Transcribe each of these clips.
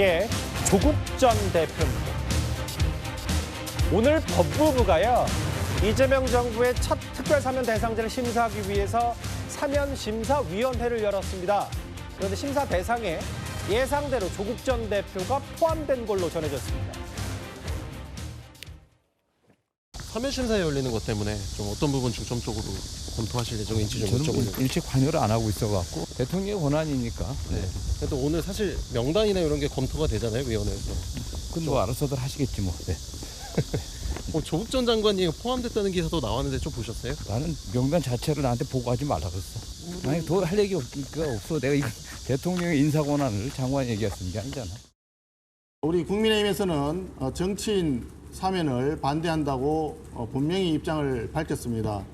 예, 조국 전 대표입니다. 오늘 법무부가요, 이재명 정부의 첫 특별사면 대상자를 심사하기 위해서 사면심사위원회를 열었습니다. 그런데 심사 대상에 예상대로 조국 전 대표가 포함된 걸로 전해졌습니다. 사면심사에 열리는 것 때문에 좀 어떤 부분 중점적으로 검토하실 예정인지 좀 저는 여쭤보려고. 일찍 관여를 안 하고 있어갖고 대통령의 권한이니까. 네. 그래도 오늘 사실 명단이나 이런 게 검토가 되잖아요, 위원회에서. 그건 뭐 알아서들 하시겠지 뭐. 네. 조국 전 장관이 포함됐다는 기사도 나왔는데 좀 보셨어요? 나는 명단 자체를 나한테 보고하지 말라 그랬어. 아니 더 할 얘기 없어. 내가 이거 대통령의 인사 권한을 장관이 얘기했던 게 아니잖아. 우리 국민의힘에서는 정치인 사면을 반대한다고 분명히 입장을 밝혔습니다.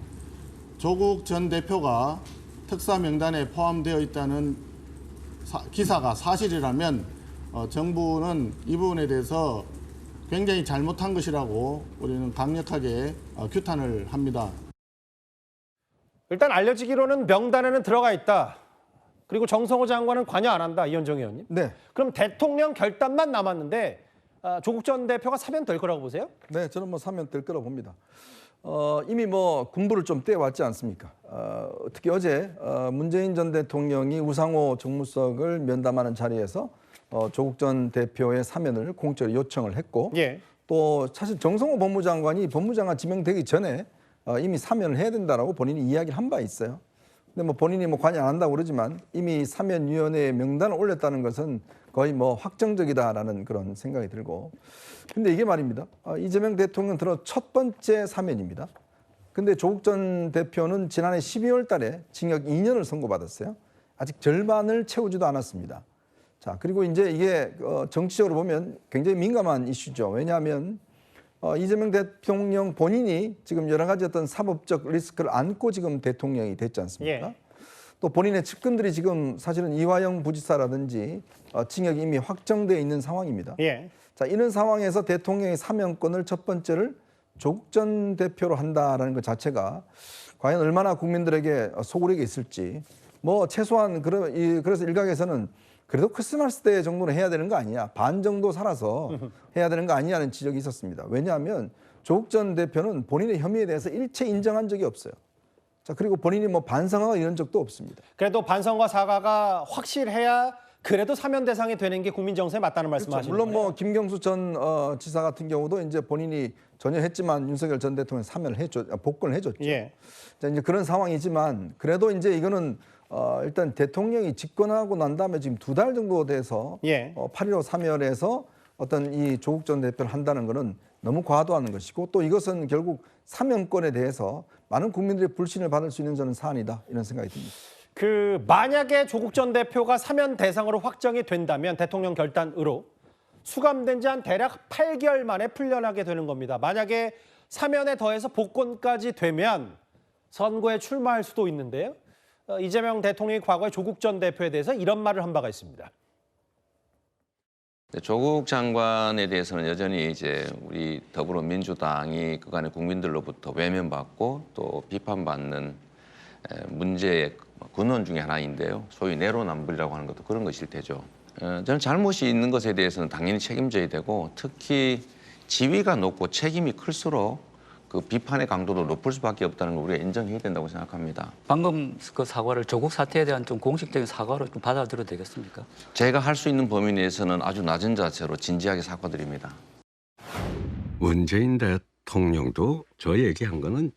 조국 전 대표가 특사 명단에 포함되어 있다는 기사가 사실이라면 정부는 이 부분에 대해서 굉장히 잘못한 것이라고 우리는 강력하게 규탄을 합니다. 일단 알려지기로는 명단에는 들어가 있다. 그리고 정성호 장관은 관여 안 한다, 이현정 의원님. 네, 그럼 대통령 결단만 남았는데 조국 전 대표가 사면될 거라고 보세요? 네, 저는 뭐 사면 될 거라고 봅니다. 이미 뭐 군부를 좀 떼왔지 않습니까? 특히 어제 문재인 전 대통령이 우상호 정무수석을 면담하는 자리에서 조국 전 대표의 사면을 공적으로 요청을 했고, 예. 또 사실 정성호 법무장관이 법무장관 지명되기 전에 이미 사면을 해야 된다라고 본인이 이야기를 한 바 있어요. 근데 뭐 본인이 뭐 관여 안 한다고 그러지만 이미 사면위원회에 명단을 올렸다는 것은 거의 뭐 확정적이다라는 그런 생각이 들고, 근데 이게 말입니다. 이재명 대통령 들어 첫 번째 사면입니다. 근데 조국 전 대표는 지난해 12월 달에 징역 2년을 선고받았어요. 아직 절반을 채우지도 않았습니다. 자, 그리고 이제 이게 정치적으로 보면 굉장히 민감한 이슈죠. 왜냐하면 이재명 대통령 본인이 지금 여러 가지 어떤 사법적 리스크를 안고 지금 대통령이 됐지 않습니까? 예. 또 본인의 측근들이 지금 사실은 이화영 부지사라든지 징역이 이미 확정되어 있는 상황입니다. 예. 자, 이런 상황에서 대통령의 사면권을 첫 번째를 조국 전 대표로 한다라는 것 자체가 과연 얼마나 국민들에게 소구력이 있을지, 뭐 최소한 그래서 일각에서는 그래도 크리스마스 때 정도는 해야 되는 거 아니냐, 반 정도 살아서 해야 되는 거 아니냐는 지적이 있었습니다. 왜냐하면 조국 전 대표는 본인의 혐의에 대해서 일체 인정한 적이 없어요. 자, 그리고 본인이 뭐 반성하거나 이런 적도 없습니다. 그래도 반성과 사과가 확실해야 그래도 사면 대상이 되는 게 국민 정서에 맞다는 말씀하시는 물론 거예요? 뭐 김경수 전 지사 같은 경우도 이제 본인이 전혀 했지만 윤석열 전 대통령 사면을 복권을 해줬죠. 예. 자, 이제 그런 상황이지만 그래도 이제 이거는 일단 대통령이 집권하고 난 다음에 지금 2달 정도 돼서 예. 8.15 사면에서 어떤 이 조국 전 대표를 한다는 것은 너무 과도한 것이고, 또 이것은 결국 사면권에 대해서 많은 국민들의 불신을 받을 수 있는 저는 사안이다, 이런 생각이 듭니다. 만약에 조국 전 대표가 사면 대상으로 확정이 된다면 대통령 결단으로 수감된 지 한 대략 8개월 만에 풀려나게 되는 겁니다. 만약에 사면에 더해서 복권까지 되면 선거에 출마할 수도 있는데요. 이재명 대통령이 과거에 조국 전 대표에 대해서 이런 말을 한 바가 있습니다. 조국 장관에 대해서는 여전히 이제 우리 더불어민주당이 그간의 국민들로부터 외면받고 또 비판받는 문제의 근원 중에 하나인데요. 소위 내로남불이라고 하는 것도 그런 것일 테죠. 저는 잘못이 있는 것에 대해서는 당연히 책임져야 되고, 특히 지위가 높고 책임이 클수록 그 비판의 강도도 높을 수밖에 없다는 걸 우리가 인정해야 된다고 생각합니다. 방금 그 사과를 조국 사태에 대한 좀 공식적인 사과로 좀 받아들여도 되겠습니까? 제가 할 수 있는 범위 내에서는 아주 낮은 자세로 진지하게 사과드립니다. 문재인 대통령도 저 얘기한 거는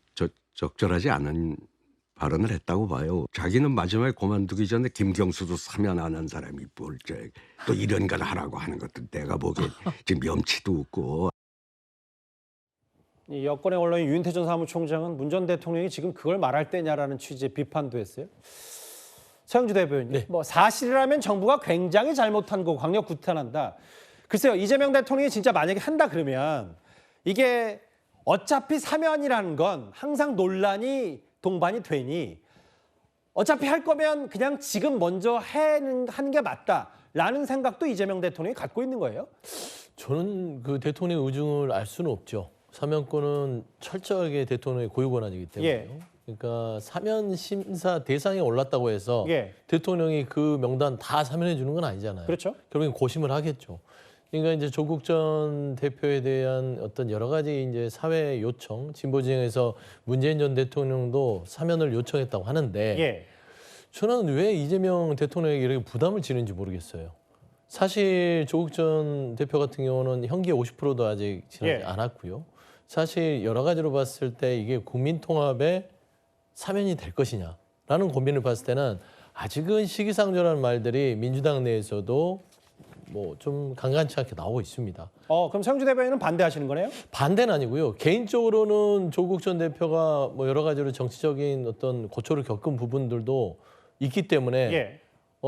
적절하지 않은 발언을 했다고 봐요. 자기는 마지막에 그만두기 전에 김경수도 사면 안 한 사람이 또 이런 걸 하라고 하는 것도 내가 보기엔 지금 염치도 없고. 이 여권의 언론인 유인태 전 사무총장은 문 전 대통령이 지금 그걸 말할 때냐라는 취지의 비판도 했어요. 서영주 대변인, 네. 뭐 사실이라면 정부가 굉장히 잘못한 거 강력 규탄한다. 글쎄요, 이재명 대통령이 진짜 만약에 한다 그러면 이게 어차피 사면이라는 건 항상 논란이 동반이 되니 어차피 할 거면 그냥 지금 먼저 하는 게 맞다라는 생각도 이재명 대통령이 갖고 있는 거예요? 저는 그 대통령의 의중을 알 수는 없죠. 사면권은 철저하게 대통령의 고유 권한이기 때문에요. 예. 그러니까 사면 심사 대상에 올랐다고 해서 예. 대통령이 그 명단 다 사면해 주는 건 아니잖아요. 그렇죠. 결국엔 고심을 하겠죠. 그러니까 이제 조국 전 대표에 대한 어떤 여러 가지 이제 사회 요청, 진보 진영에서 문재인 전 대통령도 사면을 요청했다고 하는데 예. 저는 왜 이재명 대통령에게 이렇게 부담을 지는지 모르겠어요. 사실 조국 전 대표 같은 경우는 형기 50%도 아직 지나지 예. 않았고요. 사실 여러 가지로 봤을 때 이게 국민 통합의 사면이 될 것이냐라는 고민을 봤을 때는 아직은 시기상조라는 말들이 민주당 내에서도 뭐 좀 간간치 않게 나오고 있습니다. 그럼 서영주 대변인은 반대하시는 거네요? 반대는 아니고요. 개인적으로는 조국 전 대표가 뭐 여러 가지로 정치적인 어떤 고초를 겪은 부분들도 있기 때문에 예.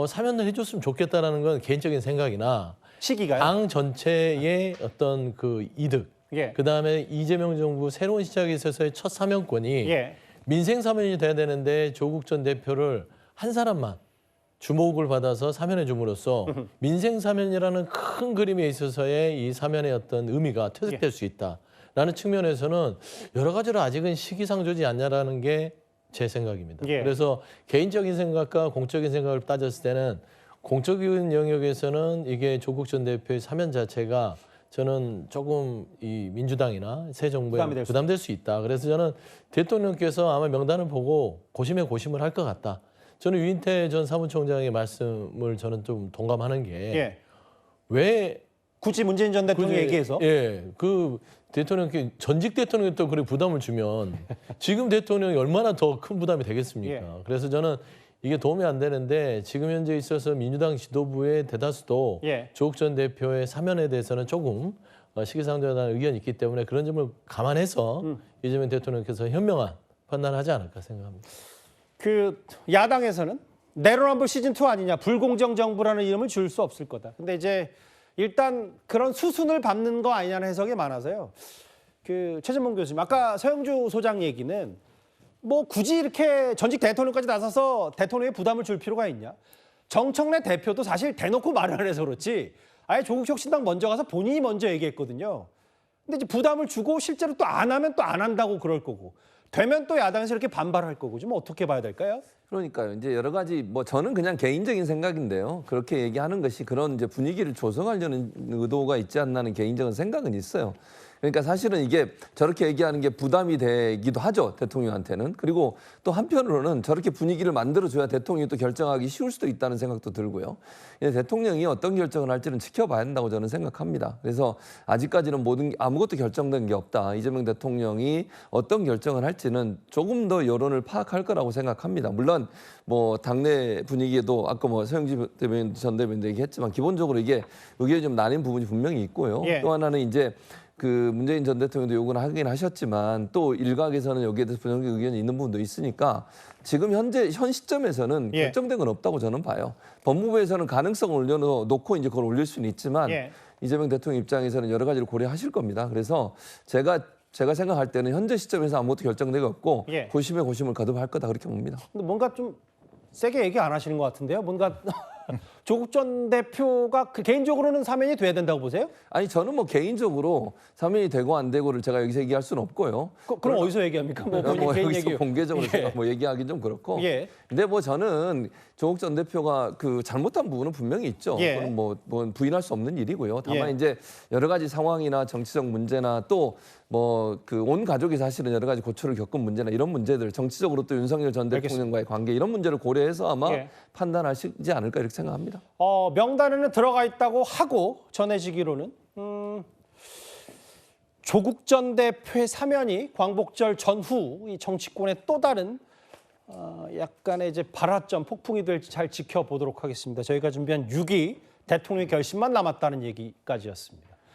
사면을 해줬으면 좋겠다라는 건 개인적인 생각이나 시기가요? 당 전체의 어떤 그 이득, 예. 그 다음에 이재명 정부 새로운 시작에 있어서의 첫 사면권이 예. 민생 사면이 돼야 되는데 조국 전 대표를 한 사람만 주목을 받아서 사면해 줌으로써 민생 사면이라는 큰 그림에 있어서의 이 사면의 어떤 의미가 퇴색될 수 있다라는 측면에서는 여러 가지로 아직은 시기상조지 않냐라는 게 제 생각입니다. 예. 그래서 개인적인 생각과 공적인 생각을 따졌을 때는 공적인 영역에서는 이게 조국 전 대표의 사면 자체가 저는 조금 이 민주당이나 새 정부에 부담될 수 있다. 그래서 저는 대통령께서 아마 명단을 보고 고심에 고심을 할 것 같다. 저는 유인태 전 사무총장의 말씀을 저는 좀 동감하는 게 왜 굳이 문재인 전 대통령 얘기해서? 그 대통령께 전직 대통령이 또 그렇게 부담을 주면 지금 대통령이 얼마나 더 큰 부담이 되겠습니까? 예. 그래서 저는 이게 도움이 안 되는데 지금 현재 있어서 민주당 지도부의 대다수도 예. 조국 전 대표의 사면에 대해서는 조금 시기상조하다는 의견이 있기 때문에 그런 점을 감안해서 이재명 대통령께서 현명한 판단을 하지 않을까 생각합니다. 그 야당에서는 내로남불 시즌2 아니냐, 불공정 정부라는 이름을 줄 수 없을 거다. 근데 이제 일단 그런 수순을 밟는 거 아니냐는 해석이 많아서요. 그 최전봉 교수님, 아까 서영주 소장 얘기는 뭐 굳이 이렇게 전직 대통령까지 나서서 대통령에 부담을 줄 필요가 있냐? 정청래 대표도 사실 대놓고 말을 안 해서 그렇지 아예 조국혁신당 먼저 가서 본인이 먼저 얘기했거든요. 근데 이제 부담을 주고 실제로 또 안 하면 또 안 한다고 그럴 거고 되면 또 야당에서 이렇게 반발할 거고 좀 어떻게 봐야 될까요? 그러니까요. 이제 여러 가지 뭐 저는 그냥 개인적인 생각인데요. 그렇게 얘기하는 것이 그런 이제 분위기를 조성하려는 의도가 있지 않나는 개인적인 생각은 있어요. 그러니까 사실은 이게 저렇게 얘기하는 게 부담이 되기도 하죠, 대통령한테는. 그리고 또 한편으로는 저렇게 분위기를 만들어줘야 대통령이 또 결정하기 쉬울 수도 있다는 생각도 들고요. 대통령이 어떤 결정을 할지는 지켜봐야 한다고 저는 생각합니다. 그래서 아직까지는 아무것도 결정된 게 없다. 이재명 대통령이 어떤 결정을 할지는 조금 더 여론을 파악할 거라고 생각합니다. 물론 뭐 당내 분위기에도 아까 뭐 서영지 대변인 전 대변인도 얘기했지만 기본적으로 이게 의견이 좀 나뉜 부분이 분명히 있고요. 예. 또 하나는 이제 그 문재인 전 대통령도 요구는 하긴 하셨지만 또 일각에서는 여기에 대해서 부정적 의견이 있는 부분도 있으니까 지금 현 시점에서는 예. 결정된 건 없다고 저는 봐요. 법무부에서는 가능성을 올려놓고 이제 그걸 올릴 수는 있지만 예. 이재명 대통령 입장에서는 여러 가지를 고려하실 겁니다. 그래서 제가 생각할 때는 현재 시점에서 아무것도 결정된 게 없고 예. 고심에 고심을 거듭할 거다 그렇게 봅니다. 근데 뭔가 좀 세게 얘기 안 하시는 것 같은데요. 뭔가 조국 전 대표가 개인적으로는 사면이 돼야 된다고 보세요? 아니 저는 뭐 개인적으로 사면이 되고 안 되고를 제가 여기서 얘기할 수는 없고요. 그럼 어디서 얘기합니까? 뭐 본인 개인 여기서 얘기. 공개적으로 예. 제가 뭐 얘기하기 좀 그렇고. 예. 근데 뭐 저는 조국 전 대표가 그 잘못한 부분은 분명히 있죠. 예. 그건 뭐 부인할 수 없는 일이고요. 다만 예. 이제 여러 가지 상황이나 정치적 문제나 또 뭐 그 온 가족이 사실은 여러 가지 고초를 겪은 문제나 이런 문제들 정치적으로 또 윤석열 전 대통령과의 관계 이런 문제를 고려해서 아마 예. 판단하시지 않을까 이렇게 생각합니다. 명단에는 들어가 있다고 하고 전해지기로는 조국 전 대표의 사면이 광복절 전후 이 정치권의 또 다른 약간의 이제 발화점 폭풍이 될지 잘 지켜보도록 하겠습니다. 저희가 준비한 6위 대통령의 결심만 남았다는 얘기까지였습니다.